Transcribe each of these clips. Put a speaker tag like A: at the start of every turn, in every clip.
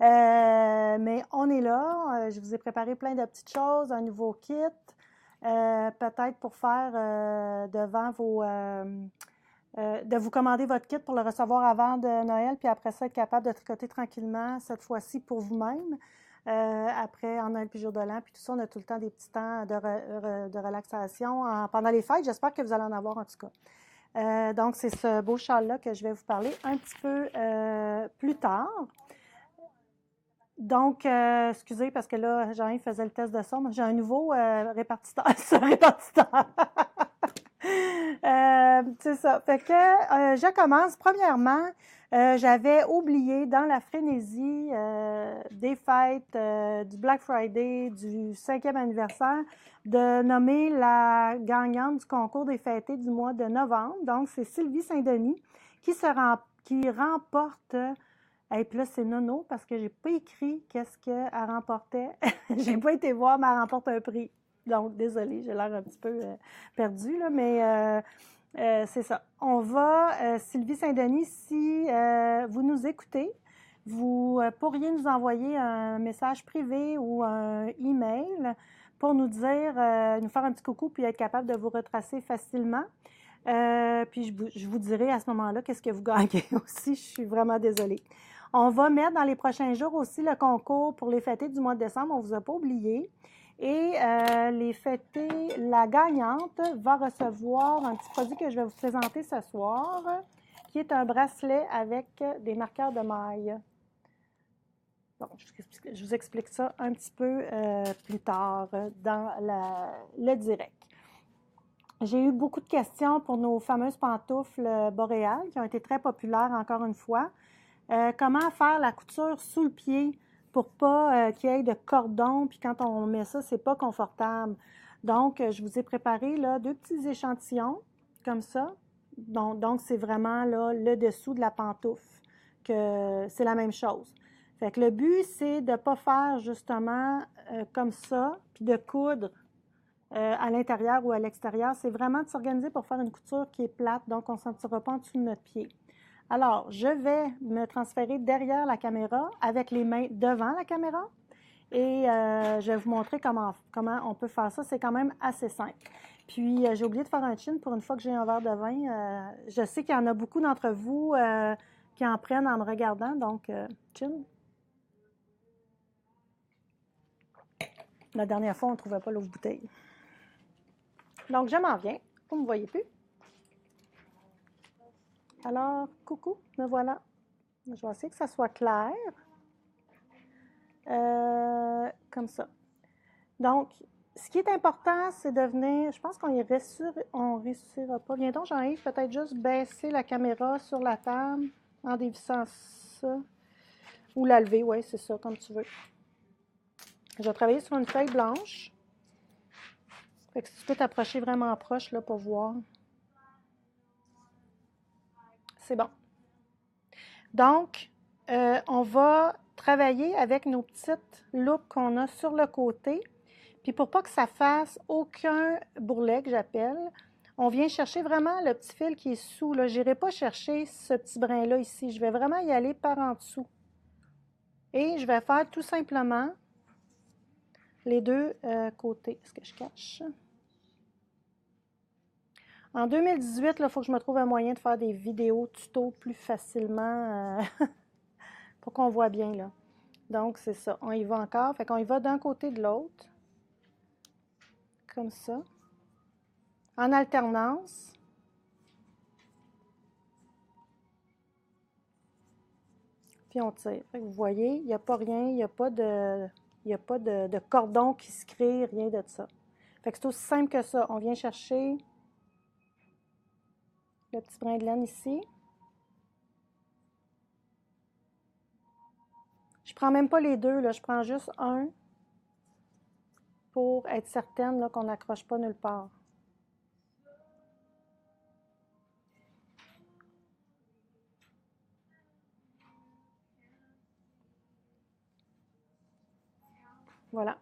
A: Mais on est là. Je vous ai préparé plein de petites choses, un nouveau kit, peut-être pour faire devant vos... de vous commander votre kit pour le recevoir avant de Noël, puis après ça, être capable de tricoter tranquillement, cette fois-ci pour vous-même. Après, en Noël puis jour de l'an, puis tout ça, on a tout le temps des petits temps de relaxation pendant les fêtes. J'espère que vous allez en avoir en tout cas. Donc, c'est ce beau châle-là que je vais vous parler un petit peu plus tard. Donc, excusez, parce que là, Jean-Yves faisait le test de son. J'ai un nouveau répartiteur. répartiteur. C'est ça. Fait que je commence. Premièrement, j'avais oublié dans la frénésie des fêtes, du Black Friday, du 5e anniversaire, de nommer la gagnante du concours des fêtés du mois de novembre. Donc, c'est Sylvie Saint-Denis qui remporte... Et puis là, c'est Nono parce que j'ai pas écrit qu'est-ce qu'elle remportait. J'ai pas été voir, mais elle remporte un prix. Donc, désolée, j'ai l'air un petit peu perdue, là, mais c'est ça. On va, Sylvie Saint-Denis, si vous nous écoutez, vous pourriez nous envoyer un message privé ou un email pour nous dire, nous faire un petit coucou puis être capable de vous retracer facilement. Puis je vous dirai à ce moment-là qu'est-ce que vous gagnez aussi. Je suis vraiment désolée. On va mettre dans les prochains jours aussi le concours pour les fêtés du mois de décembre. On ne vous a pas oublié. Et les fêtés, la gagnante va recevoir un petit produit que je vais vous présenter ce soir, qui est un bracelet avec des marqueurs de maille. Bon, je vous explique ça un petit peu plus tard dans le direct. J'ai eu beaucoup de questions pour nos fameuses pantoufles boréales qui ont été très populaires encore une fois. Comment faire la couture sous le pied pour pas qu'il y ait de cordon, puis quand on met ça, c'est pas confortable. Donc, je vous ai préparé là 2 petits échantillons comme ça. Donc c'est vraiment là le dessous de la pantoufle, que c'est la même chose. Fait que le but, c'est de ne pas faire justement comme ça, puis de coudre à l'intérieur ou à l'extérieur. C'est vraiment de s'organiser pour faire une couture qui est plate, donc on ne sentira pas en dessous de notre pied. Alors, je vais me transférer derrière la caméra avec les mains devant la caméra et je vais vous montrer comment on peut faire ça. C'est quand même assez simple. Puis, j'ai oublié de faire un chin pour une fois que j'ai un verre de vin. Je sais qu'il y en a beaucoup d'entre vous qui en prennent en me regardant, donc chin. La dernière fois, on ne trouvait pas l'autre bouteille. Donc, je m'en viens. Vous ne me voyez plus. Alors, coucou, me voilà. Je vais essayer que ça soit clair. Comme ça. Donc, ce qui est important, c'est de venir, je pense qu'on ne réussira pas. Viens donc, Jean-Yves, peut-être juste baisser la caméra sur la table en dévissant ça. Ou la lever, oui, c'est ça, comme tu veux. Je vais travailler sur une feuille blanche. Fait que si tu peux t'approcher vraiment proche là, pour voir. C'est bon. Donc, on va travailler avec nos petites loupes qu'on a sur le côté. Puis pour pas que ça fasse aucun bourrelet que j'appelle, on vient chercher vraiment le petit fil qui est sous. Je n'irai pas chercher ce petit brin-là ici. Je vais vraiment y aller par en dessous. Et je vais faire tout simplement les deux côtés. Est-ce que je cache? En 2018, il faut que je me trouve un moyen de faire des vidéos tuto plus facilement pour qu'on voit bien. Là. Donc, c'est ça. On y va encore. Fait qu'on y va d'un côté de l'autre. Comme ça. En alternance. Puis on tire. Fait que vous voyez, il n'y a pas rien, il n'y a pas de cordon qui se crée, rien de ça. Fait que c'est aussi simple que ça. On vient chercher le petit brin de laine ici. Je ne prends même pas les deux, là, je prends juste un pour être certaine qu'on n'accroche pas nulle part. Voilà.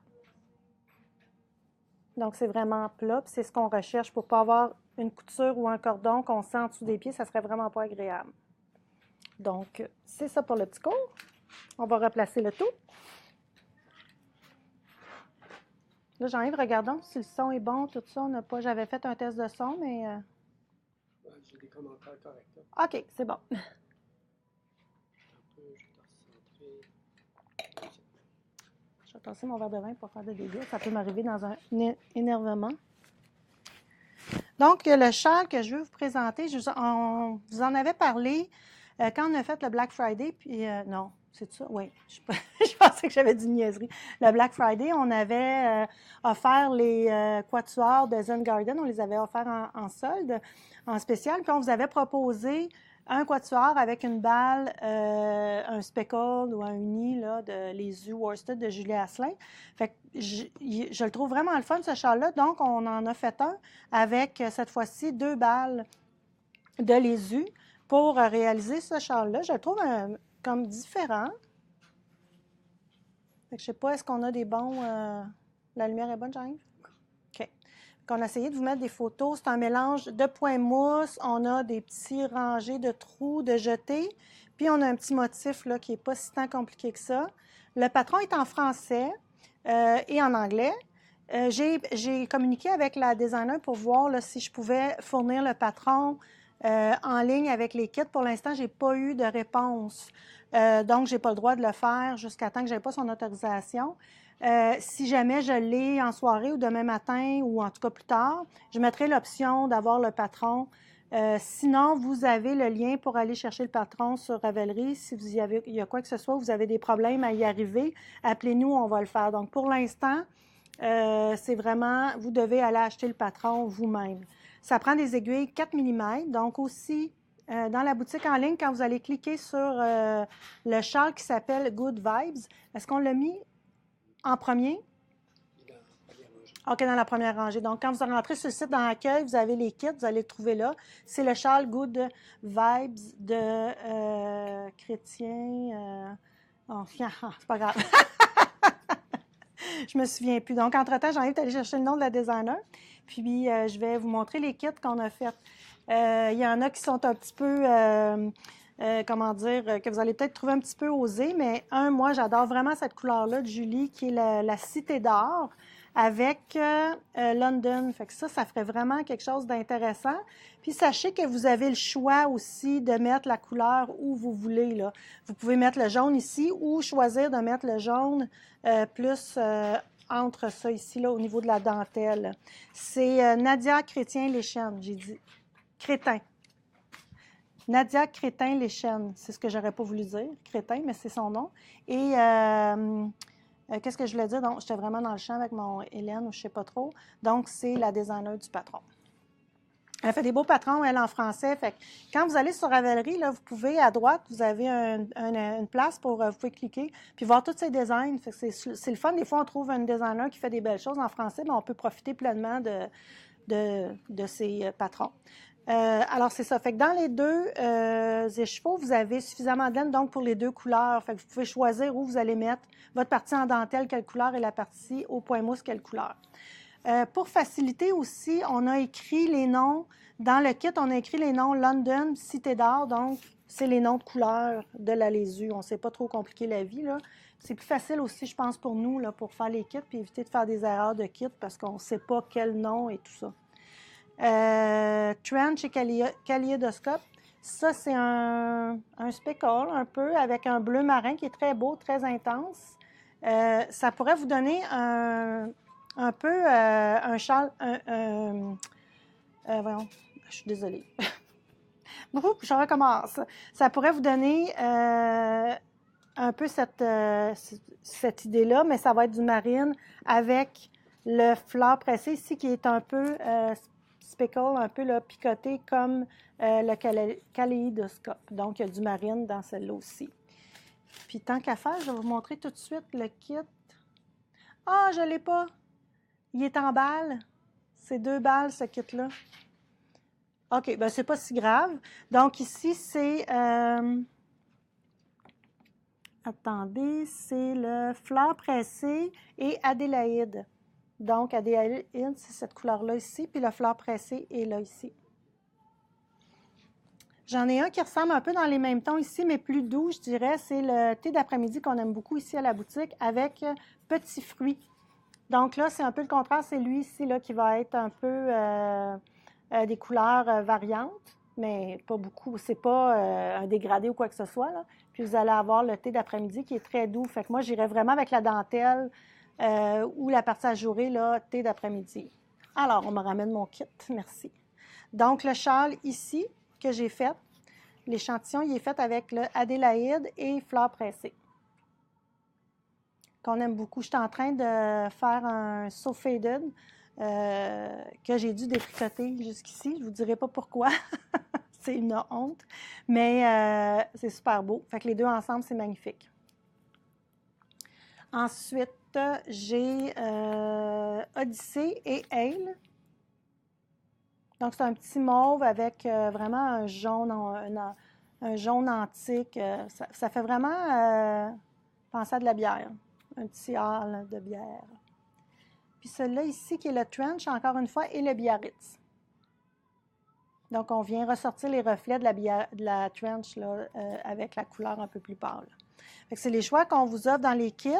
A: Donc, c'est vraiment plat, puis c'est ce qu'on recherche pour ne pas avoir une couture ou un cordon qu'on sent en dessous des pieds, ça ne serait vraiment pas agréable. Donc, c'est ça pour le petit cours. On va replacer le tout. Là, j'enlève, regardons si le son est bon, tout ça. On n'a pas. J'avais fait un test de son, mais.
B: Ouais, j'ai des commentaires corrects.
A: OK, c'est bon.
B: Un peu, je vais recentrer.
A: Je vais tasser mon verre de vin pour faire des dégâts. Ça peut m'arriver dans un énervement. Donc, le châle que je veux vous présenter, on vous en avait parlé quand on a fait le Black Friday, puis non, c'est ça? Oui, je pensais que j'avais dit niaiserie. Le Black Friday, on avait offert les quatuors de Zen Garden, on les avait offerts en solde, en spécial, puis on vous avait proposé un quatuor avec une balle, un speckle ou un uni, là, de les Worsted de Julie Asselin. Fait que je le trouve vraiment le fun, ce châle-là. Donc, on en a fait un avec, cette fois-ci, 2 balles de lésus pour réaliser ce châle-là. Je le trouve comme différent. Fait que je ne sais pas, est-ce qu'on a des bons... la lumière est bonne, j'arrive? OK. On a essayé de vous mettre des photos. C'est un mélange de points mousse. On a des petits rangées de trous de jetés. Puis, on a un petit motif là, qui n'est pas si tant compliqué que ça. Le patron est en français et en anglais. J'ai communiqué avec la designer pour voir là, si je pouvais fournir le patron en ligne avec les kits. Pour l'instant, je n'ai pas eu de réponse. Donc, je n'ai pas le droit de le faire jusqu'à temps que je n'ai pas son autorisation. Si jamais je l'ai en soirée ou demain matin ou en tout cas plus tard, je mettrai l'option d'avoir le patron. Sinon, vous avez le lien pour aller chercher le patron sur Ravelry. Si il y a quoi que ce soit, vous avez des problèmes à y arriver, appelez-nous, on va le faire. Donc, pour l'instant, c'est vraiment, vous devez aller acheter le patron vous-même. Ça prend des aiguilles 4 mm, donc aussi dans la boutique en ligne, quand vous allez cliquer sur le châle qui s'appelle Good Vibes, est-ce qu'on l'a mis en premier? OK, dans la première rangée. Donc, quand vous rentrez sur le site dans l'accueil, vous avez les kits, vous allez le trouver là. C'est le châle Good Vibes de Chrétien. Oh, c'est pas grave. Je me souviens plus. Donc, entre-temps, j'ai envie d'aller chercher le nom de la designer. Puis, je vais vous montrer les kits qu'on a faits. Il y en a qui sont un petit peu, comment dire, que vous allez peut-être trouver un petit peu osé, mais moi, j'adore vraiment cette couleur-là de Julie, qui est la Cité d'or avec London. Fait que ça ferait vraiment quelque chose d'intéressant. Puis, sachez que vous avez le choix aussi de mettre la couleur où vous voulez, là. Vous pouvez mettre le jaune ici ou choisir de mettre le jaune plus entre ça ici, là, au niveau de la dentelle. C'est Nadia Chrétien-Léchenne, j'ai dit. Crétin. Nadia Crétin-Léchenne, c'est ce que j'aurais pas voulu dire, Crétin, mais c'est son nom. Et qu'est-ce que je voulais dire? Donc, j'étais vraiment dans le champ avec mon Hélène, ou je sais pas trop. Donc, c'est la designer du patron. Elle fait des beaux patrons, elle, en français. Fait que quand vous allez sur Ravelry, là, vous pouvez, à droite, vous avez une place pour, vous pouvez cliquer, puis voir tous ses designs. Fait que c'est le fun. Des fois, on trouve un designer qui fait des belles choses en français, mais on peut profiter pleinement de ses patrons. Alors, c'est ça. Fait que dans les deux écheveaux, vous avez suffisamment de laine, donc, pour les deux couleurs. Fait que vous pouvez choisir où vous allez mettre votre partie en dentelle, quelle couleur, et la partie au point mousse, quelle couleur. Pour faciliter aussi, on a écrit les noms, dans le kit, on a écrit les noms London, Cité d'or, donc c'est les noms de couleurs de la laisue. On ne s'est pas trop compliqué la vie, là. C'est plus facile aussi, je pense, pour nous, là, pour faire les kits, puis éviter de faire des erreurs de kit parce qu'on ne sait pas quel nom et tout ça. Trench et Kaléidoscope, ça c'est un speckle un peu avec un bleu marin qui est très beau, très intense. Ça pourrait vous donner un peu un châle, voyons, je suis désolée. Je recommence. Ça pourrait vous donner un peu cette idée-là, mais ça va être du marine avec le fleur pressé ici qui est un peu speckle, un peu là, picoté comme le kaléidoscope. Donc, il y a du marine dans celle-là aussi. Puis, tant qu'à faire, je vais vous montrer tout de suite le kit. Ah, je ne l'ai pas! Il est en balles. C'est 2 balles, ce kit-là. OK, bien, c'est pas si grave. Donc, ici, c'est... attendez, c'est le fleur pressée et Adélaïde. Donc, Adélaïde, c'est cette couleur-là ici, puis le fleur pressée est là, ici. J'en ai un qui ressemble un peu dans les mêmes tons ici, mais plus doux, je dirais. C'est le thé d'après-midi qu'on aime beaucoup ici à la boutique avec petits fruits. Donc là, c'est un peu le contraire. C'est lui ici là, qui va être un peu des couleurs variantes, mais pas beaucoup. C'est pas un dégradé ou quoi que ce soit, là. Puis vous allez avoir le thé d'après-midi qui est très doux. Fait que moi, j'irais vraiment avec la dentelle ou la partie ajourée, là, thé d'après-midi. Alors, on me ramène mon kit. Merci. Donc, le châle ici que j'ai fait, l'échantillon, il est fait avec le Adélaïde et fleurs pressées, qu'on aime beaucoup. Je suis en train de faire un So Faded que j'ai dû détricoter jusqu'ici. Je ne vous dirai pas pourquoi. C'est une honte, mais c'est super beau. Fait que les deux ensemble, c'est magnifique. Ensuite, j'ai Odyssée et Ale. Donc, c'est un petit mauve avec vraiment un jaune antique. Ça fait vraiment penser à de la bière. Un petit hall de bière. Puis celui-là ici, qui est le Trench, encore une fois, et le Biarritz. Donc, on vient ressortir les reflets de la Trench là, avec la couleur un peu plus pâle. C'est les choix qu'on vous offre dans les kits.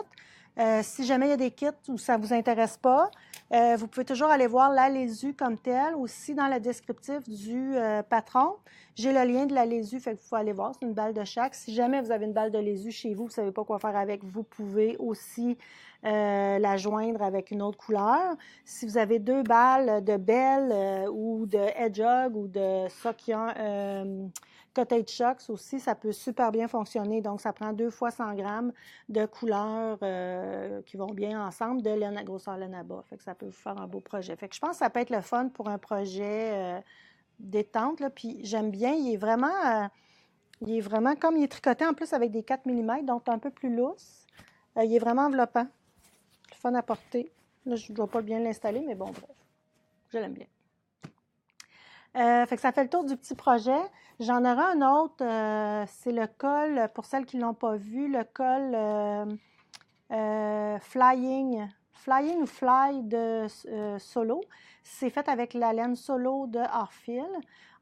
A: Si jamais il y a des kits où ça ne vous intéresse pas, vous pouvez toujours aller voir la Lésu comme telle. Aussi, dans le descriptif du patron, j'ai le lien de la Lésu, fait que vous pouvez aller voir. C'est une balle de chaque. Si jamais vous avez une balle de Lésu chez vous, vous ne savez pas quoi faire avec, vous pouvez aussi la joindre avec une autre couleur. Si vous avez 2 balles de Belle ou de Hedgehog ou de Sokion, Cottage Shocks aussi, ça peut super bien fonctionner. Donc, ça prend 2 fois 100 grammes de couleurs qui vont bien ensemble de laine à grosseur laine à bas. Fait que ça peut vous faire un beau projet. Fait que je pense que ça peut être le fun pour un projet détente. Là. Puis j'aime bien, il est vraiment comme il est tricoté en plus avec des 4 mm, donc un peu plus lousse. Il est vraiment enveloppant. Le fun à porter. Là, je ne dois pas bien l'installer, mais bon, bref. Je l'aime bien. Fait que ça fait le tour du petit projet. J'en aurai un autre, c'est le col, pour celles qui ne l'ont pas vu, le col Flying ou Fly de Solo. C'est fait avec la laine Solo de Hartfield.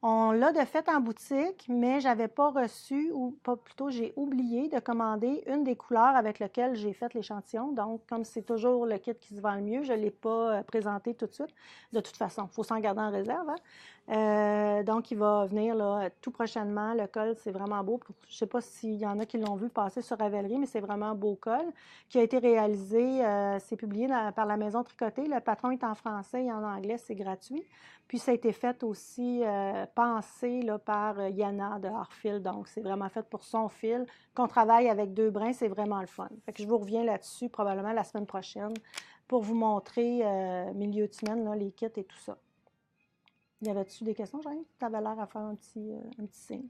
A: On l'a de fait en boutique, mais je n'avais pas reçu, ou pas plutôt, j'ai oublié de commander une des couleurs avec lesquelles j'ai fait l'échantillon. Donc, comme c'est toujours le kit qui se vend le mieux, je ne l'ai pas présenté tout de suite. De toute façon, il faut s'en garder en réserve. Hein? Donc, il va venir là, tout prochainement. Le col, c'est vraiment beau. Je ne sais pas s'il y en a qui l'ont vu passer sur Ravelry, mais c'est vraiment un beau col qui a été réalisé. C'est publié par la Maison Tricotée. Le patron est en français et en anglais, c'est gratuit. Puis ça a été fait aussi, pensé là, par Yana de Hartfield. Donc, c'est vraiment fait pour son fil. Qu'on travaille avec 2 brins, c'est vraiment le fun. Fait que je vous reviens là-dessus probablement la semaine prochaine pour vous montrer milieu de semaine, là, les kits et tout ça. Y avait-tu des questions, Jeanne? Tu avais l'air à faire un petit signe.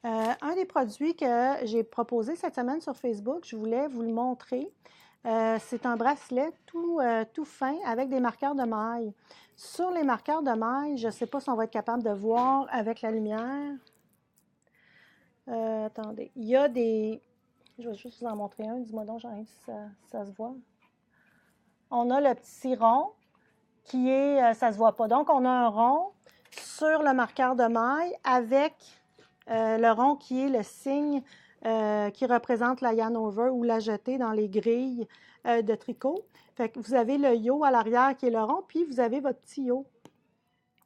A: Un des produits que j'ai proposé cette semaine sur Facebook, je voulais vous le montrer. C'est un bracelet tout fin avec des marqueurs de maille. Sur les marqueurs de maille, je ne sais pas si on va être capable de voir avec la lumière. Attendez, il y a des... Je vais juste vous en montrer un. Dis-moi donc, Jean, si ça se voit. On a le petit rond qui est... ça ne se voit pas. Donc, on a un rond sur le marqueur de maille avec le rond qui est le signe qui représente la yarn over ou la jetée dans les grilles de tricot. Fait que vous avez le yo à l'arrière qui est le rond, puis vous avez votre petit yo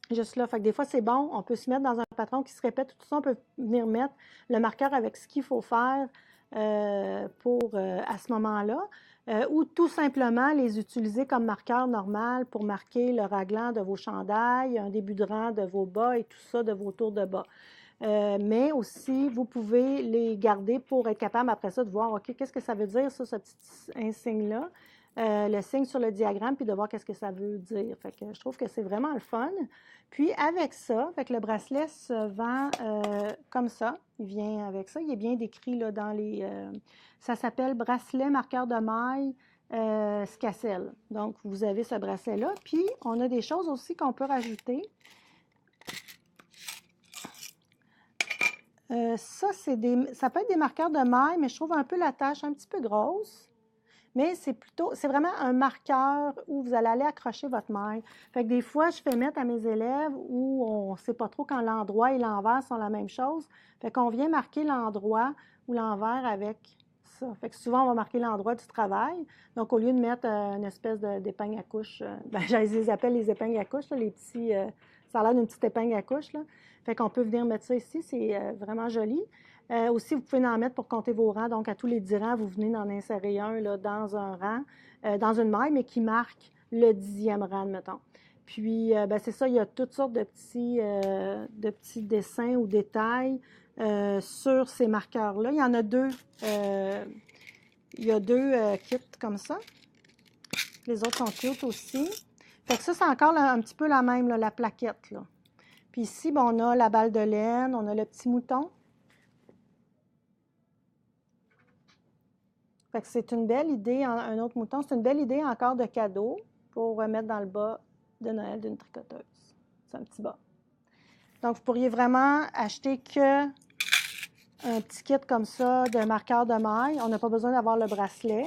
A: juste là. Fait que des fois, c'est bon. On peut se mettre dans un patron qui se répète. Tout ça, on peut venir mettre le marqueur avec ce qu'il faut faire à ce moment-là. Ou tout simplement les utiliser comme marqueur normal pour marquer le raglan de vos chandails, un début de rang de vos bas et tout ça de vos tours de bas. Mais aussi, vous pouvez les garder pour être capable après ça de voir, OK, qu'est-ce que ça veut dire, ça, ce petit insigne-là, le signe sur le diagramme, puis de voir qu'est-ce que ça veut dire. Fait que je trouve que c'est vraiment le fun. Puis avec ça, fait que le bracelet se vend comme ça. Il vient avec ça. Il est bien décrit là, dans les... ça s'appelle bracelet marqueur de maille Scassel. Donc, vous avez ce bracelet-là. Puis, on a des choses aussi qu'on peut rajouter. Ça peut être des marqueurs de maille, mais je trouve un peu la tâche un petit peu grosse. mais c'est vraiment un marqueur où vous allez aller accrocher votre maille. Fait que des fois, je fais mettre à mes élèves où on ne sait pas trop quand l'endroit et l'envers sont la même chose. Fait qu'on vient marquer l'endroit ou l'envers avec ça. Fait que souvent, on va marquer l'endroit du travail. Donc, au lieu de mettre une espèce d'épingle à couche, ben, je les appelle les épingles à couche, là, les petits, ça a l'air d'une petite épingle à couche, là. Fait qu'on peut venir mettre ça ici, c'est vraiment joli. Aussi, vous pouvez en mettre pour compter vos rangs. Donc, à tous les 10 rangs, vous venez d'en insérer un là, dans un rang, dans une maille, mais qui marque le 10e rang, mettons. Puis, ben, c'est ça, il y a toutes sortes de petits dessins ou détails sur ces marqueurs-là. Il y en a deux. Il y a deux kits comme ça. Les autres sont cute aussi. Fait que ça, c'est encore un petit peu la même, là, la plaquette, là. Puis ici, ben, on a la balle de laine, on a le petit mouton. Fait que c'est une belle idée, un autre mouton, c'est une belle idée encore de cadeau pour mettre dans le bas de Noël d'une tricoteuse. C'est un petit bas. Donc, vous pourriez vraiment acheter que un petit kit comme ça de marqueur de maille. On n'a pas besoin d'avoir le bracelet.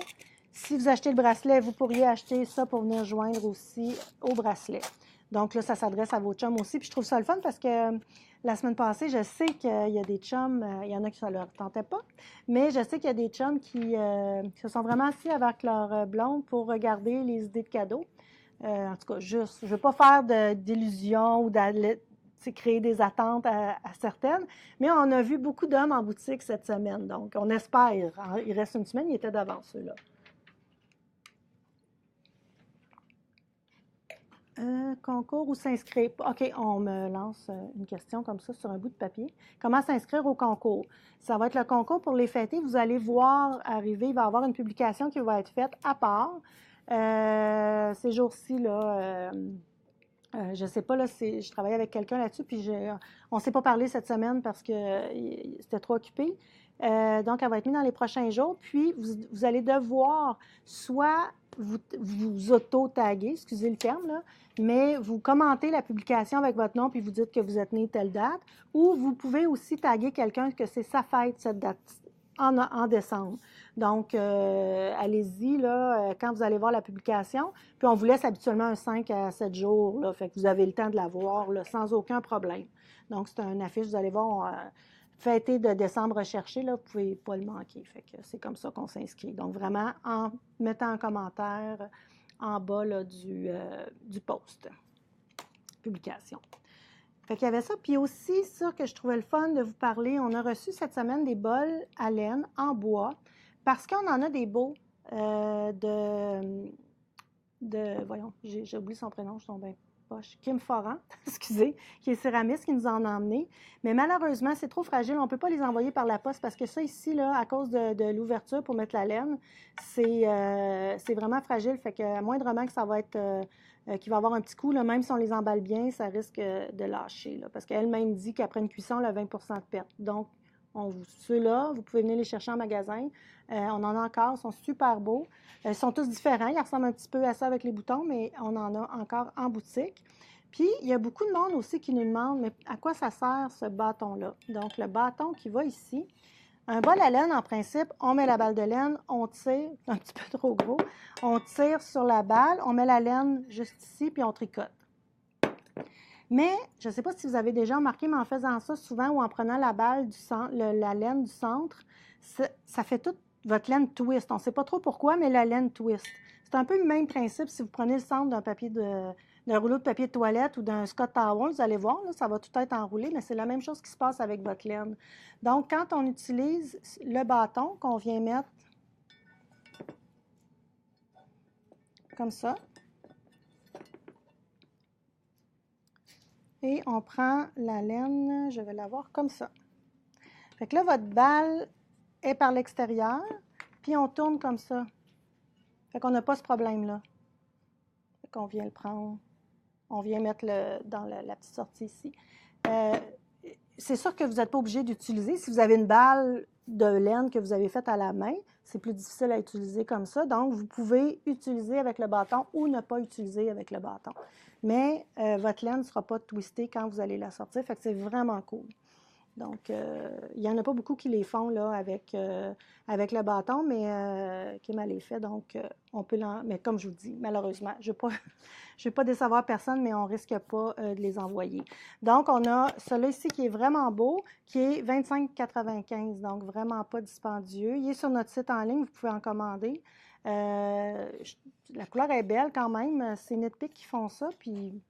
A: Si vous achetez le bracelet, vous pourriez acheter ça pour venir joindre aussi au bracelet. Donc là, ça s'adresse à vos chums aussi. Puis je trouve ça le fun parce que la semaine passée, je sais qu'il y a des chums, il y en a qui ne leur tentait pas, mais je sais qu'il y a des chums qui se sont vraiment assis avec leur blonde pour regarder les idées de cadeaux. En tout cas, juste, je ne veux pas faire d'illusions ou créer des attentes à certaines, mais on a vu beaucoup d'hommes en boutique cette semaine, donc on espère. Il reste une semaine, ils étaient d'avance, ceux-là. Concours ou s'inscrire? OK, on me lance une question comme ça sur un bout de papier. Comment s'inscrire au concours? Ça va être le concours pour les fêter. Vous allez voir arriver, il va y avoir une publication qui va être faite à part. Ces jours-ci, là, je ne sais pas, là, je travaillais avec quelqu'un là-dessus, puis on ne s'est pas parlé cette semaine parce que c'était trop occupé. Donc, elle va être mise dans les prochains jours. Puis, vous allez devoir soit vous auto-taguer, excusez le terme, là, mais vous commentez la publication avec votre nom, puis vous dites que vous êtes né telle date, ou vous pouvez aussi taguer quelqu'un que c'est sa fête, cette date, en décembre. Donc, allez-y, là, quand vous allez voir la publication, puis on vous laisse habituellement un 5 à 7 jours, là, fait que vous avez le temps de la voir, là, sans aucun problème. Donc, c'est une affiche, vous allez voir, fêté de décembre recherché, là, vous ne pouvez pas le manquer. Fait que c'est comme ça qu'on s'inscrit. Donc, vraiment, en mettant un commentaire en bas là, du post, publication. Fait qu'il y avait ça. Puis aussi, ça que je trouvais le fun de vous parler, on a reçu cette semaine des bols à laine en bois parce qu'on en a des beaux voyons, j'ai oublié son prénom, je suis tombée poche. Kim Foran, excusez, qui est céramiste, qui nous en a emmené. Mais malheureusement, c'est trop fragile. On ne peut pas les envoyer par la poste parce que ça ici, là, à cause de l'ouverture pour mettre la laine, c'est vraiment fragile. Fait que moindrement que ça va être qu'il va avoir un petit coup, là, même si on les emballe bien, ça risque de lâcher. Là, parce qu'elle-même dit qu'après une cuisson, elle a 20 de perte. Donc, ceux-là, vous pouvez venir les chercher en magasin. On en a encore, ils sont super beaux. Ils sont tous différents, ils ressemblent un petit peu à ça avec les boutons, mais on en a encore en boutique. Puis, il y a beaucoup de monde aussi qui nous demande, mais à quoi ça sert ce bâton-là? Donc, le bâton qui va ici, un bol à laine, en principe, on met la balle de laine, on tire, c'est un petit peu trop gros, on tire sur la balle, on met la laine juste ici, puis on tricote. Mais, je ne sais pas si vous avez déjà remarqué, mais en faisant ça souvent ou en prenant la balle du centre, la laine du centre, ça fait toute votre laine twist. On ne sait pas trop pourquoi, mais la laine twist. C'est un peu le même principe si vous prenez le centre d'un rouleau de papier de toilette ou d'un Scott Towel, vous allez voir, là, ça va tout être enroulé, mais c'est la même chose qui se passe avec votre laine. Donc, quand on utilise le bâton qu'on vient mettre comme ça, et on prend la laine, je vais l'avoir comme ça. Fait que là, votre balle est par l'extérieur, puis on tourne comme ça. Fait qu'on n'a pas ce problème-là. Fait qu'on vient le prendre, on vient mettre dans la petite sortie ici. C'est sûr que vous n'êtes pas obligé d'utiliser. Si vous avez une balle de laine que vous avez faite à la main, c'est plus difficile à utiliser comme ça. Donc, vous pouvez utiliser avec le bâton ou ne pas utiliser avec le bâton. Mais votre laine ne sera pas twistée quand vous allez la sortir. Fait que c'est vraiment cool. Donc, il n'y en a pas beaucoup qui les font là, avec le bâton, mais Kim les fait. Donc, on peut mais comme je vous dis, malheureusement, je ne vais pas décevoir personne, mais on ne risque pas de les envoyer. Donc, on a celui ci qui est vraiment beau, qui est 25,95, donc vraiment pas dispendieux. Il est sur notre site en ligne, vous pouvez en commander. La couleur est belle quand même, c'est Knitpick qui font ça, puis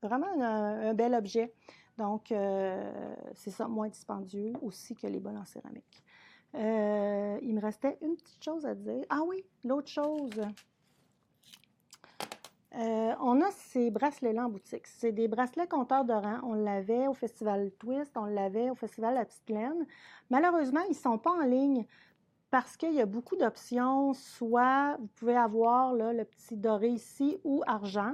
A: vraiment un bel objet. Donc, c'est ça, moins dispendieux aussi que les bols en céramique. Il me restait une petite chose à dire. Ah oui, l'autre chose. On a ces bracelets-là en boutique. C'est des bracelets compteurs de rang. On l'avait au Festival Twist, on l'avait au Festival La Petite Plaine. Malheureusement, ils ne sont pas en ligne parce qu'il y a beaucoup d'options. Soit vous pouvez avoir là, le petit doré ici ou argent.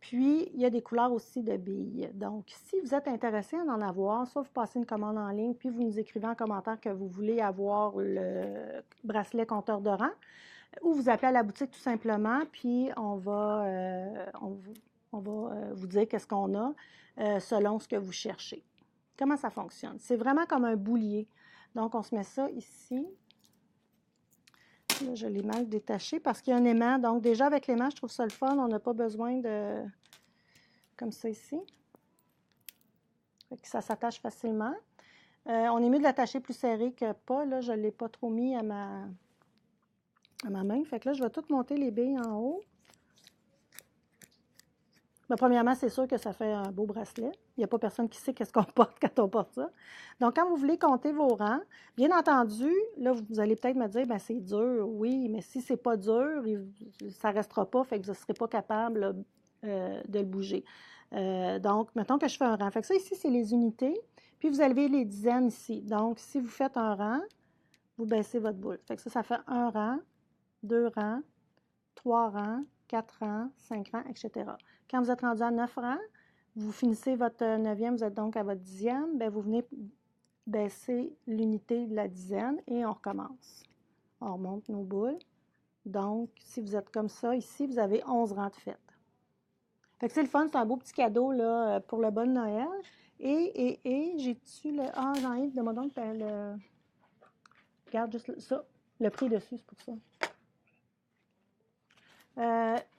A: Puis, il y a des couleurs aussi de billes. Donc, si vous êtes intéressé à en avoir, soit vous passez une commande en ligne, puis vous nous écrivez en commentaire que vous voulez avoir le bracelet compteur de rang, ou vous appelez à la boutique tout simplement, puis on va vous dire qu'est-ce qu'on a selon ce que vous cherchez. Comment ça fonctionne? C'est vraiment comme un boulier. Donc, on se met ça ici. Là, je l'ai mal détaché parce qu'il y a un aimant. Donc, déjà, avec l'aimant, je trouve ça le fun. On n'a pas besoin de... comme ça ici. Fait que ça s'attache facilement. On est mieux de l'attacher plus serré que pas. Là, je ne l'ai pas trop mis à ma main. Fait que là, je vais tout monter les billes en haut. Ben, premièrement, c'est sûr que ça fait un beau bracelet. Il n'y a pas personne qui sait qu'est-ce qu'on porte quand on porte ça. Donc, quand vous voulez compter vos rangs, bien entendu, là, vous allez peut-être me dire, ben c'est dur. Oui, mais si c'est pas dur, ça ne restera pas, fait que vous ne serez pas capable là, de le bouger. Donc, mettons que je fais un rang. Fait que ça, ici, c'est les unités. Puis, vous avez les dizaines ici. Donc, si vous faites un rang, vous baissez votre boule. Fait que ça fait un rang, 2 rangs, 3 rangs, 4 rangs, 5 rangs, etc. Quand vous êtes rendu à 9 rangs, vous finissez votre 9e, vous êtes donc à votre 10e, bien, vous venez baisser l'unité de la dizaine et on recommence. On remonte nos boules. Donc, si vous êtes comme ça, ici, vous avez 11 rangs de fête. Fait que c'est le fun, c'est un beau petit cadeau là, pour le bon Noël. Et j'ai-tu le... Ah, j'en ai, demande donc le... Regarde juste ça, le prix dessus, c'est pour ça.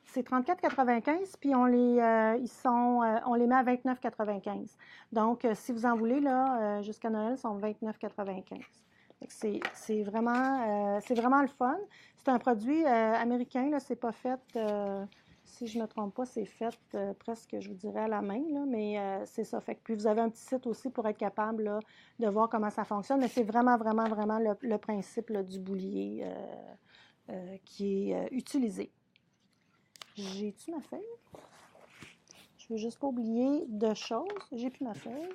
A: C'est 34,95 puis on les met à 29,95. Donc, si vous en voulez, là, jusqu'à Noël, ils sont 29,95. C'est vraiment le fun. C'est un produit américain, là, c'est pas fait, si je ne me trompe pas, c'est fait presque, je vous dirais, à la main, là, mais c'est ça. Fait que, puis vous avez un petit site aussi pour être capable là, de voir comment ça fonctionne, mais c'est vraiment le principe là, du boulier qui est utilisé. J'ai-tu ma feuille? Je veux juste pas oublier deux choses. J'ai plus ma feuille.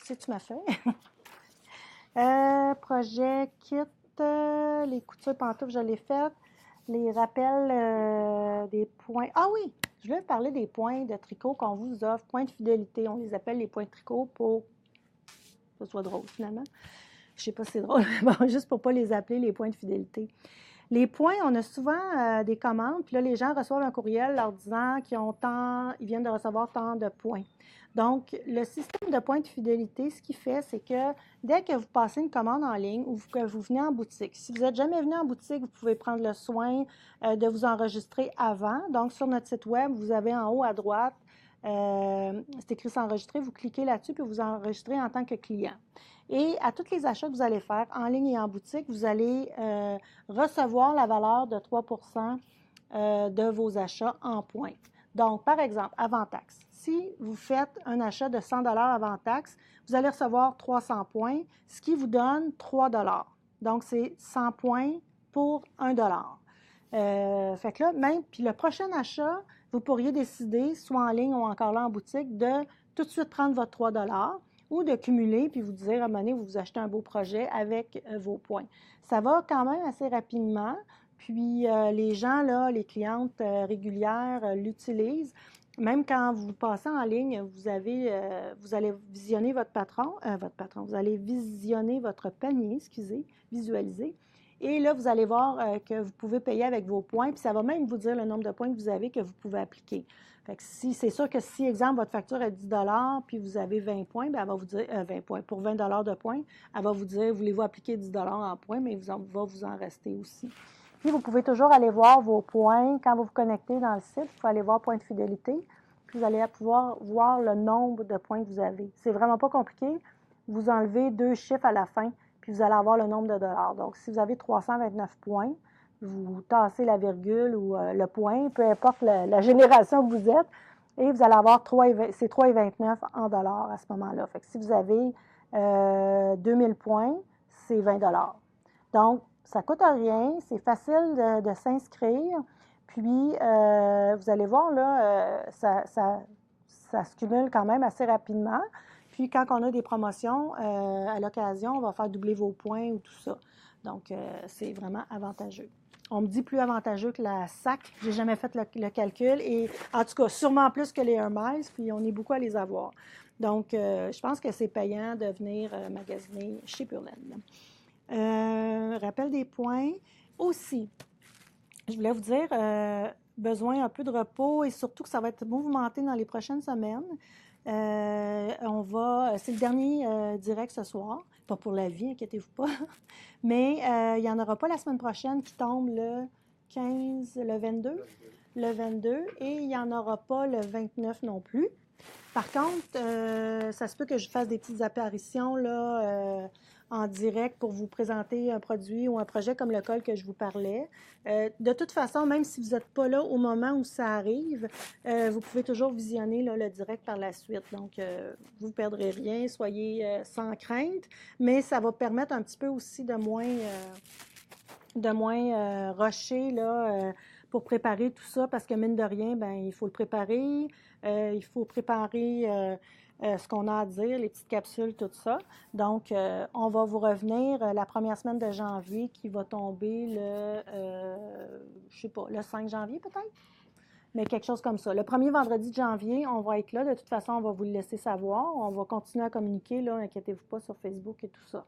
A: C'est-tu ma feuille? Projet, kit, les coutures pantoufles, je l'ai faites. Les rappels des points. Ah oui! Je voulais vous parler des points de tricot qu'on vous offre. Points de fidélité. On les appelle les points de tricot pour que ce soit drôle, finalement. Je sais pas si c'est drôle, mais bon, juste pour ne pas les appeler les points de fidélité. Les points, on a souvent des commandes, puis là, les gens reçoivent un courriel leur disant qu'ils viennent de recevoir tant de points. Donc, le système de points de fidélité, ce qu'il fait, c'est que dès que vous passez une commande en ligne ou que vous venez en boutique, si vous n'êtes jamais venu en boutique, vous pouvez prendre le soin de vous enregistrer avant. Donc, sur notre site web, vous avez en haut à droite, c'est écrit s'enregistrer, vous cliquez là-dessus, puis vous enregistrez en tant que client. Et à tous les achats que vous allez faire, en ligne et en boutique, vous allez recevoir la valeur de 3 de vos achats en points. Donc, par exemple, avant taxe. Si vous faites un achat de 100 avant taxe, vous allez recevoir 300 points, ce qui vous donne 3 Donc, c'est 100 points pour 1 fait que là, même, puis le prochain achat, vous pourriez décider, soit en ligne ou encore là en boutique, de tout de suite prendre votre 3 ou de cumuler, puis vous dire à un moment donné, vous achetez un beau projet avec vos points. Ça va quand même assez rapidement, puis les gens, là, les clientes régulières l'utilisent. Même quand vous passez en ligne, vous allez visionner votre patron, vous allez visionner votre panier, visualiser, Et là, vous allez voir que vous pouvez payer avec vos points, puis ça va même vous dire le nombre de points que vous avez que vous pouvez appliquer. Fait que si, c'est sûr que si, exemple, votre facture est 10 puis vous avez 20 points, bien, elle va vous dire 20 points. Pour 20 de points, elle va vous dire, voulez-vous appliquer 10 en points, mais il va vous en rester aussi. Puis, vous pouvez toujours aller voir vos points. Quand vous vous connectez dans le site, il faut aller voir points de fidélité. Puis, vous allez pouvoir voir le nombre de points que vous avez. C'est vraiment pas compliqué. Vous enlevez 2 chiffres à la fin, puis vous allez avoir le nombre de dollars. Donc, si vous avez 329 points, vous tassez la virgule ou le point, peu importe la génération que vous êtes, et vous allez avoir 3,29 en dollars à ce moment-là. Fait que si vous avez 2000 points, c'est 20 dollars. Donc, ça ne coûte rien, c'est facile de s'inscrire, puis vous allez voir, là, ça se cumule quand même assez rapidement. Puis, quand on a des promotions, à l'occasion, on va faire doubler vos points ou tout ça. Donc, c'est vraiment avantageux. On me dit plus avantageux que la SAC. Je n'ai jamais fait le calcul. Et en tout cas, sûrement plus que les Air Miles, puis on est beaucoup à les avoir. Donc, je pense que c'est payant de venir magasiner chez Purelaine. Rappel des points. Aussi, je voulais vous dire, besoin un peu de repos et surtout que ça va être mouvementé dans les prochaines semaines. C'est le dernier direct ce soir. Pas pour la vie, inquiétez-vous pas. Mais il n'y en aura pas la semaine prochaine qui tombe le 15, le 22. Le 22. Et il n'y en aura pas le 29 non plus. Par contre, ça se peut que je fasse des petites apparitions là, en direct pour vous présenter un produit ou un projet comme le col que je vous parlais. De toute façon, même si vous n'êtes pas là au moment où ça arrive, vous pouvez toujours visionner là, le direct par la suite. Donc, vous ne perdrez rien, soyez sans crainte, mais ça va permettre un petit peu aussi de moins rusher là, pour préparer tout ça, parce que mine de rien, ben, il faut le préparer, il faut préparer ce qu'on a à dire, les petites capsules, tout ça. Donc, on va vous revenir la première semaine de janvier qui va tomber je sais pas, le 5 janvier peut-être? Mais quelque chose comme ça. Le premier vendredi de janvier, on va être là. De toute façon, on va vous le laisser savoir. On va continuer à communiquer, là, inquiétez-vous pas, sur Facebook et tout ça.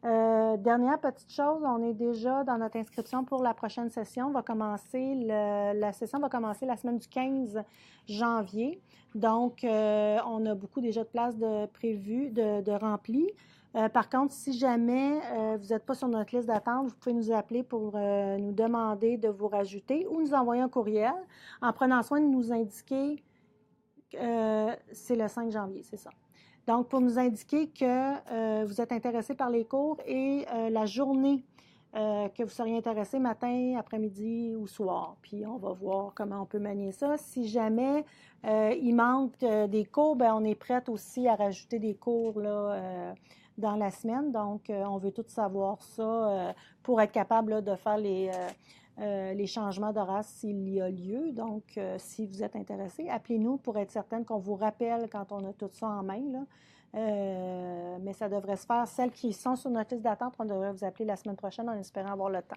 A: Dernière petite chose, on est déjà dans notre inscription pour la prochaine session. La session va commencer la semaine du 15 janvier. Donc, on a beaucoup déjà de places prévues, de remplies. Par contre, si jamais vous n'êtes pas sur notre liste d'attente, vous pouvez nous appeler pour nous demander de vous rajouter ou nous envoyer un courriel en prenant soin de nous indiquer c'est le 5 janvier, c'est ça. Donc, pour nous indiquer que vous êtes intéressé par les cours et la journée que vous seriez intéressé matin, après-midi ou soir. Puis, on va voir comment on peut manier ça. Si jamais il manque des cours, bien, on est prête aussi à rajouter des cours là, dans la semaine. Donc, on veut tout savoir ça pour être capable là, de faire les changements d'horaire s'il y a lieu. Donc, si vous êtes intéressé, appelez-nous pour être certaine qu'on vous rappelle quand on a tout ça en main, là. Mais ça devrait se faire. Celles qui sont sur notre liste d'attente, on devrait vous appeler la semaine prochaine en espérant avoir le temps.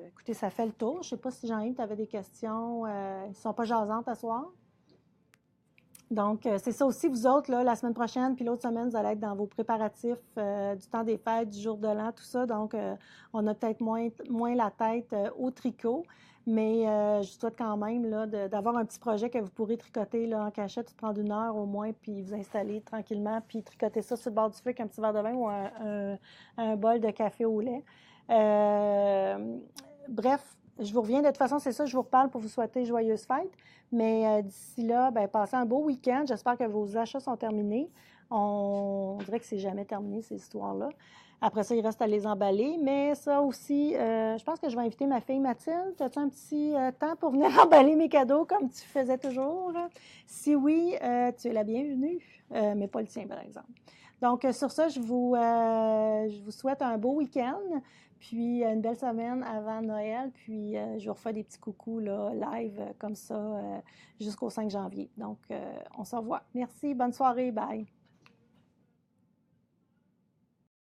A: Écoutez, ça fait le tour. Je ne sais pas si Jean-Yves, tu avais des questions. Ils ne sont pas jasantes à soir? Donc, c'est ça aussi, vous autres, là, la semaine prochaine, puis l'autre semaine, vous allez être dans vos préparatifs du temps des fêtes, du jour de l'an, tout ça. Donc, on a peut-être moins la tête au tricot, mais je vous souhaite quand même là, d'avoir un petit projet que vous pourrez tricoter là, en cachette, prendre 1 heure au moins, puis vous installer tranquillement, puis tricoter ça sur le bord du feu avec un petit verre de vin ou un bol de café au lait. Bref, je vous reviens. De toute façon, c'est ça, je vous reparle pour vous souhaiter joyeuses fêtes. Mais d'ici là, ben, passez un beau week-end. J'espère que vos achats sont terminés. On dirait que c'est jamais terminé, ces histoires-là. Après ça, il reste à les emballer. Mais ça aussi, je pense que je vais inviter ma fille Mathilde. As-tu un petit temps pour venir emballer mes cadeaux comme tu faisais toujours? Si oui, tu es la bienvenue, mais pas le tien, par exemple. Donc, sur ça, je vous souhaite un beau week-end. Puis une belle semaine avant Noël, puis je vous refais des petits coucous là, live comme ça jusqu'au 5 janvier. Donc, on se revoit. Merci, bonne soirée, bye!